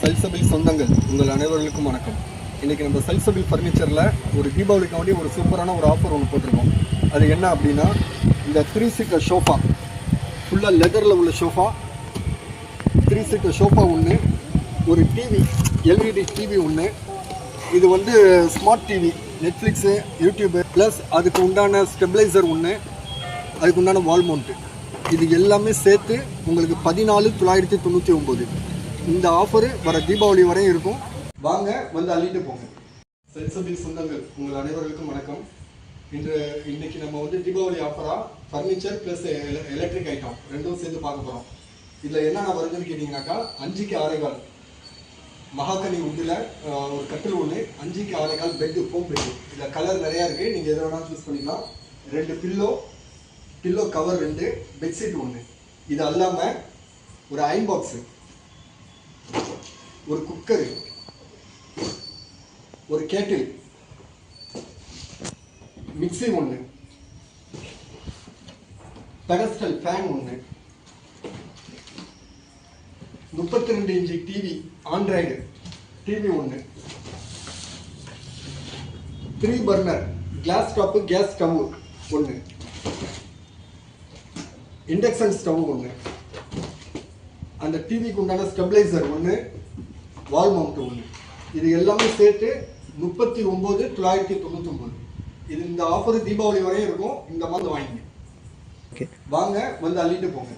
சல்சபில் சொந்தங்கள் உங்கள் அனைவர்களுக்கும் வணக்கம். இன்றைக்கி நம்ம சல்சபில் ஃபர்னிச்சரில் ஒரு தீபாவளிக்காண்டி ஒரு சூப்பரான ஒரு ஆஃபர் ஒன்று போட்டிருக்கோம். அது என்ன அப்படின்னா, இந்த 3 சீட்டர் ஷோஃபா, ஃபுல்லாக லெதரில் உள்ள ஷோஃபா, 3 சீட்டர் ஷோஃபா ஒன்று, ஒரு டிவி, எல்இடி டிவி ஒன்று. இது வந்து smart TV, Netflix, YouTube plus அதுக்கு உண்டான ஸ்டெபிளைசர் ஒன்று, அதுக்கு உண்டான வால் மவுண்ட்டு. இது எல்லாமே சேர்த்து உங்களுக்கு 14,999. இந்த ஆஃபரு வர தீபாவளி வரையும் இருக்கும். வாங்க வந்து அள்ளிட்டு போங்க. சல்சபில் சொந்தங்கள் உங்கள் அனைவருக்கும் வணக்கம். இன்னைக்கு நம்ம வந்து தீபாவளி ஆஃபராக ஃபர்னிச்சர் ப்ளஸ் எலக்ட்ரிக் ஐட்டம் ரெண்டும் சேர்த்து பார்க்க போகிறோம். இதில் என்னென்ன வருதுன்னு கேட்டிங்கனாக்கா, 5க்கு 6.25 மகாகனி உட்டில் ஒரு கட்டில் ஒன்று, 5க்கு 6.25 பெட்டு, ஃபோம் பெட்டு. இதில் கலர் நிறையா இருக்குது, நீங்கள் எதை வேணாலும் சூஸ் பண்ணிக்கலாம். 2 பில்லோ கவர் 2, பெட்ஷீட் 1. இது அல்லாமல் ஒரு அயன் பாக்ஸு, ஒரு குக்கரு, ஒரு கேட்டில், mixie 1, pedestal fan 1, 32 inch TV, Android TV 1, 3 burner class top gas stove 1, induction stove 1, அந்த டிவிக்கு உண்டான ஸ்டெபிளைசர் 1, வால் மவுண்ட் 1. இது எல்லாமே சேர்த்து 39,999. இது இந்த ஆஃபர் தீபாவளி வரையும் இருக்கும். இந்த மாதிரி வாங்கிங்க. வாங்க வந்து அள்ளிட்டு போங்க.